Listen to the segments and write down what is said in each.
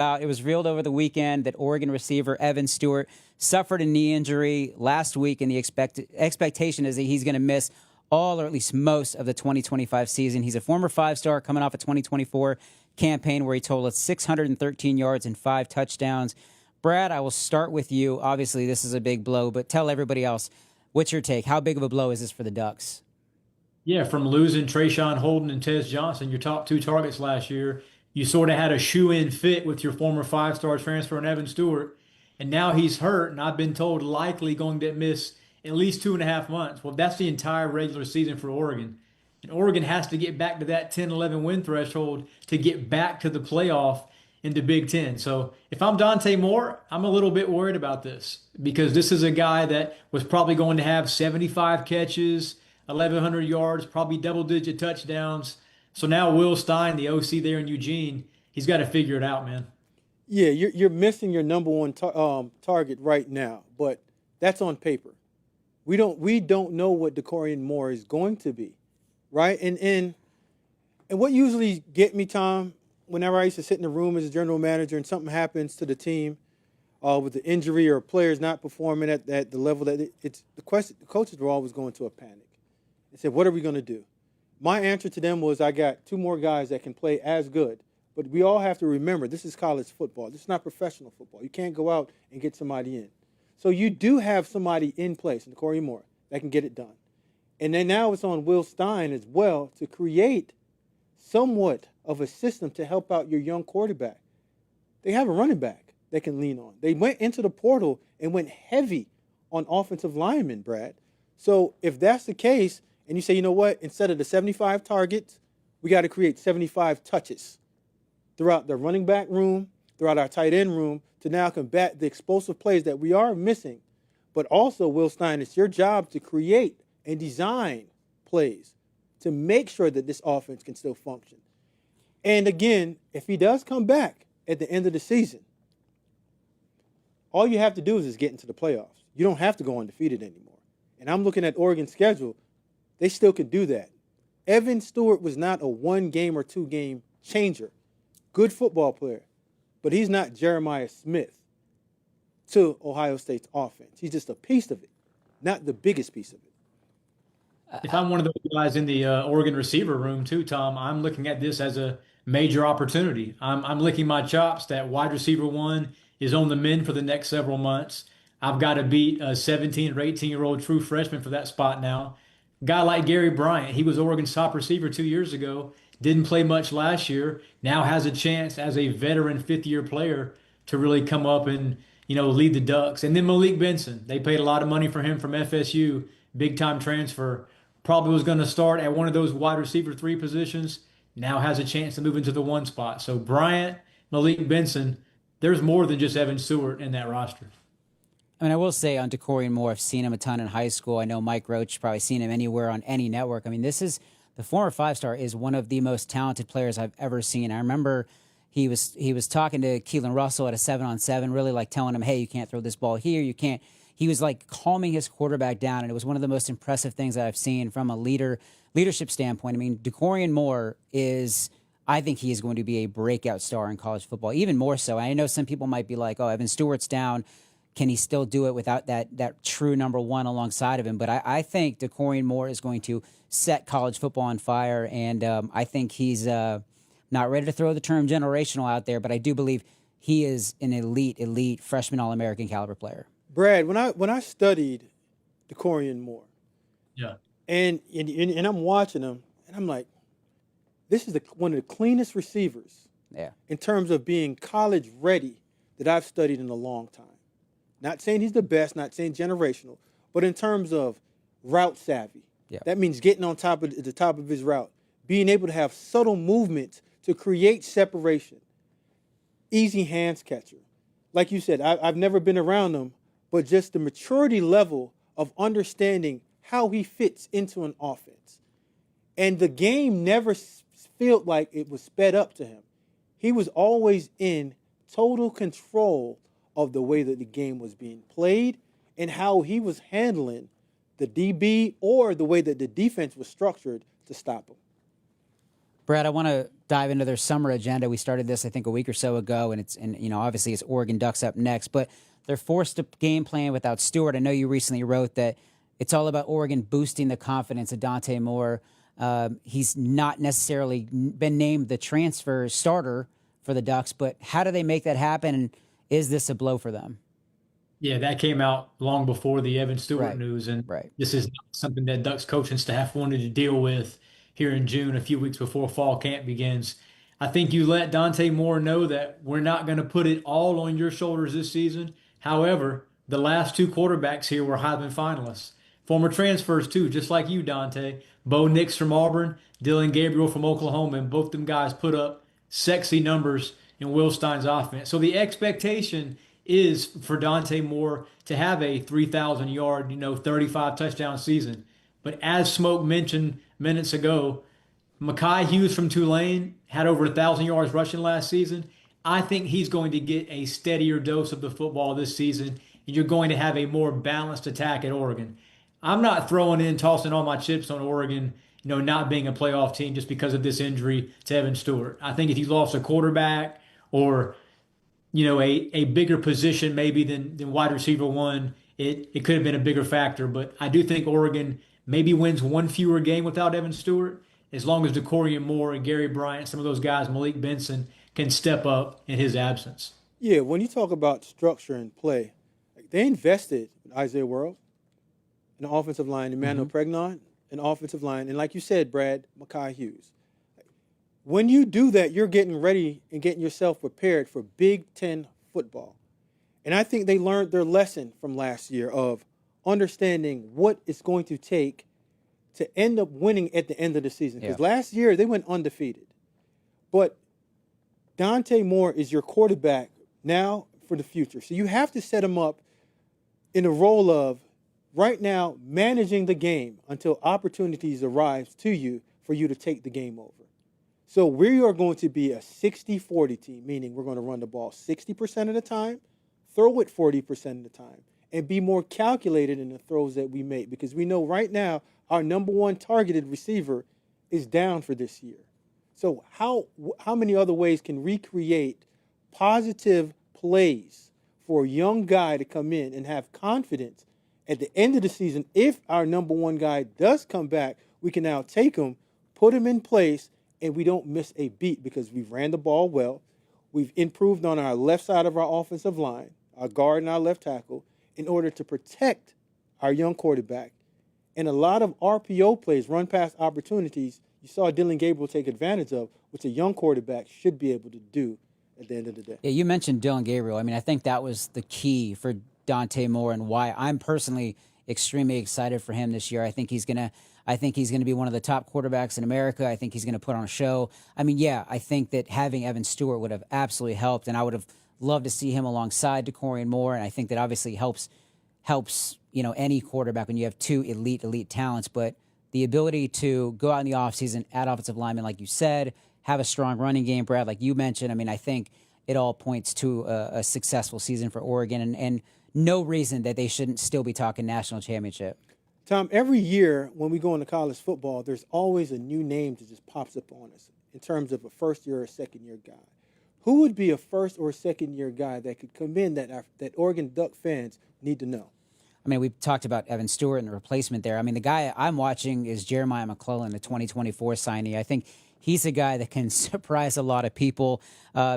It was revealed over the weekend that Oregon receiver Evan Stewart suffered a knee injury last week, and the expectation is that he's going to miss all or at least most of the 2025 season. He's a former five-star coming off a 2024 campaign where he totaled 613 yards and 5 touchdowns. Brad, I will start with you. Obviously, this is a big blow, but tell everybody else, what's your take? How big of a blow is this for the Ducks? Yeah, from losing Trayshawn Holden and Tez Johnson, your top 2 targets last year, you sort of had a shoe-in fit with your former five-star transfer in Evan Stewart, and now he's hurt, and I've been told likely going to miss at least 2.5 months. Well, that's the entire regular season for Oregon. And Oregon has to get back to that 10-11 win threshold to get back to the playoff in the Big Ten. So if I'm Dante Moore, I'm a little bit worried about this because this is a guy that was probably going to have 75 catches, 1,100 yards, probably double-digit touchdowns. So now Will Stein, the OC there in Eugene, he's got to figure it out, man. Yeah, you're missing your number one target right now, but that's on paper. We don't know what DeCorian Moore is going to be, right? And what usually get me, Tom, whenever I used to sit in the room as a general manager and something happens to the team with the injury or players not performing at the level that it's the question, the coaches were always going to a panic. They said, "What are we going to do?" My answer to them was, I got 2 more guys that can play as good. But we all have to remember, this is college football. This is not professional football. You can't go out and get somebody in. So you do have somebody in place, in Corey Moore, that can get it done. And then now it's on Will Stein as well to create somewhat of a system to help out your young quarterback. They have a running back they can lean on. They went into the portal and went heavy on offensive linemen, Brad. So if that's the case, and you say, you know what, instead of the 75 targets, we got to create 75 touches throughout the running back room, throughout our tight end room, to now combat the explosive plays that we are missing. But also, Will Stein, it's your job to create and design plays to make sure that this offense can still function. And again, if he does come back at the end of the season, all you have to do is just get into the playoffs. You don't have to go undefeated anymore. And I'm looking at Oregon's schedule. They still could do that. Evan Stewart was not a 1-game or 2-game changer. Good football player. But he's not Jeremiah Smith to Ohio State's offense. He's just a piece of it, not the biggest piece of it. If I'm one of those guys in the Oregon receiver room too, Tom, I'm looking at this as a major opportunity. I'm licking my chops that wide receiver 1 is on the mend for the next several months. I've got to beat a 17 or 18-year-old true freshman for that spot now. Guy like Gary Bryant, he was Oregon's top receiver 2 years ago, didn't play much last year, now has a chance as a veteran 5th-year player to really come up and, lead the Ducks. And then Malik Benson, they paid a lot of money for him from FSU, big-time transfer. Probably was going to start at one of those wide receiver 3 positions, now has a chance to move into the 1 spot. So Bryant, Malik Benson, there's more than just Evan Stewart in that roster. I mean, I will say on DeCorian Moore, I've seen him a ton in high school. I know Mike Roach probably seen him anywhere on any network. I mean, the former five-star is one of the most talented players I've ever seen. I remember he was talking to Keelan Russell at a 7-on-7, really like telling him, hey, you can't throw this ball here. You can't. He was like calming his quarterback down, and it was one of the most impressive things that I've seen from a leadership standpoint. I mean, DeCorian Moore I think he is going to be a breakout star in college football, even more so. I know some people might be like, oh, Evan Stewart's down. Can he still do it without that true number 1 alongside of him? But I think DeCorian Moore is going to set college football on fire, and I think he's not ready to throw the term generational out there, but I do believe he is an elite freshman All-American caliber player. Brad, when I studied DeCorian Moore, Yeah. and I'm watching him, and I'm like, this is one of the cleanest receivers in terms of being college ready that I've studied in a long time. Not saying he's the best, not saying generational, but in terms of route savvy. Yeah. That means getting on the top of his route, being able to have subtle movements to create separation. Easy hands catcher. Like you said, I've never been around him, but just the maturity level of understanding how he fits into an offense. And the game never felt like it was sped up to him. He was always in total control of the way that the game was being played and how he was handling the DB or the way that the defense was structured to stop him. Brad, I want to dive into their summer agenda. We started this, I think, a week or so ago, and obviously it's Oregon Ducks up next, but they're forced to game plan without Stewart. I know you recently wrote that it's all about Oregon boosting the confidence of Dante Moore. He's not necessarily been named the transfer starter for the Ducks, but how do they make that happen? And is this a blow for them? Yeah, that came out long before the Evan Stewart Right. news, and Right. this is not something that Ducks coaching staff wanted to deal with here in June, a few weeks before fall camp begins. I think you let Dante Moore know that we're not going to put it all on your shoulders this season. However, the last two quarterbacks here were Heisman finalists, former transfers too, just like you, Dante. Bo Nix from Auburn, Dylan Gabriel from Oklahoma, and both them guys put up sexy numbers in Will Stein's offense. So the expectation is for Dante Moore to have a 3,000 yard, 35 touchdown season. But as Smoke mentioned minutes ago, Mekhi Hughes from Tulane had over 1,000 yards rushing last season. I think he's going to get a steadier dose of the football this season, and you're going to have a more balanced attack at Oregon. I'm not tossing all my chips on Oregon, not being a playoff team just because of this injury to Evan Stewart. I think if you lost a quarterback or a bigger position maybe than wide receiver one, it could have been a bigger factor. But I do think Oregon maybe wins one fewer game without Evan Stewart, as long as DeCorian Moore and Gary Bryant, some of those guys, Malik Benson, can step up in his absence. Yeah, when you talk about structure and play, they invested in Isaiah World, an offensive line, Emmanuel Pregnon, an offensive line, and like you said, Brad, Mekhi Hughes. When you do that, you're getting ready and getting yourself prepared for Big Ten football. And I think they learned their lesson from last year of understanding what it's going to take to end up winning at the end of the season. Because last year, they went undefeated. But Dante Moore is your quarterback now for the future. So you have to set him up in the role of, right now, managing the game until opportunities arise to you for you to take the game over. So we are going to be a 60-40 team, meaning we're going to run the ball 60% of the time, throw it 40% of the time, and be more calculated in the throws that we make, because we know right now our number one targeted receiver is down for this year. So how many other ways can we create positive plays for a young guy to come in and have confidence at the end of the season? If our number one guy does come back, we can now take him, put him in place, and we don't miss a beat because we ran the ball well. We've improved on our left side of our offensive line, our guard and our left tackle, in order to protect our young quarterback. And a lot of RPO plays, run pass opportunities, you saw Dylan Gabriel take advantage of, which a young quarterback should be able to do at the end of the day. Yeah, you mentioned Dylan Gabriel. I mean, I think that was the key for Dante Moore and why I'm personally extremely excited for him this year. I think he's gonna be one of the top quarterbacks in America. I think he's gonna put on a show. I mean, yeah, I think that having Evan Stewart would have absolutely helped, and I would have loved to see him alongside DeCorian Moore. And I think that obviously helps any quarterback when you have two elite talents. But the ability to go out in the offseason, add offensive linemen, like you said, have a strong running game, Brad, like you mentioned. I mean, I think it all points to a successful season for Oregon, and no reason that they shouldn't still be talking national championship. Tom, every year when we go into college football, there's always a new name that just pops up on us in terms of a first-year or second-year guy. Who would be a first or second-year guy that could come in that Oregon Duck fans need to know? I mean, we've talked about Evan Stewart and the replacement there. I mean, the guy I'm watching is Jeremiah McClellan, the 2024 signee. I think he's a guy that can surprise a lot of people.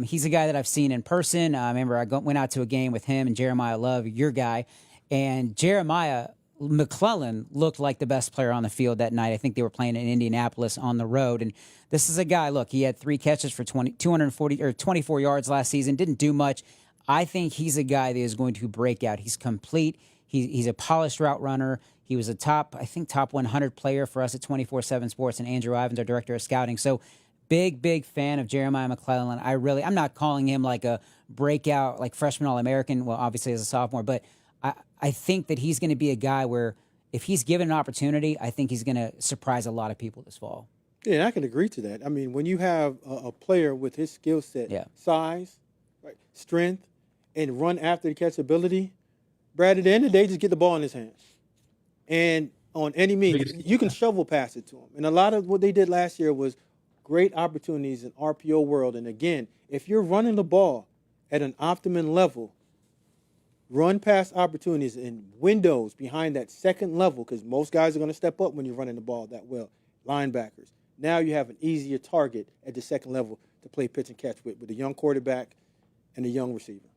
He's a guy that I've seen in person. I remember I went out to a game with him and Jeremiah Love, your guy. And Jeremiah McClellan looked like the best player on the field that night. I think they were playing in Indianapolis on the road. And this is a guy, look, he had 3 catches for 240 or 24 yards last season, didn't do much. I think he's a guy that is going to break out. He's complete. He's a polished route runner. He was a top 100 player for us at 24/7 Sports, and Andrew Ivins, our director of scouting. So big fan of Jeremiah McClellan. I'm not calling him like a breakout, like freshman All-American, well, obviously as a sophomore, but I think that he's going to be a guy where if he's given an opportunity, I think he's going to surprise a lot of people this fall. Yeah, and I can agree to that. I mean, when you have a player with his skill set, size, right, strength, and run after the catch ability, Brad, at the end of the day, just get the ball in his hands. And on any means, you can shovel pass it to him. And a lot of what they did last year was great opportunities in RPO world. And again, if you're running the ball at an optimum level, run past opportunities in windows behind that second level, because most guys are going to step up when you're running the ball that well. Linebackers. Now you have an easier target at the second level to play pitch and catch with a young quarterback and a young receiver.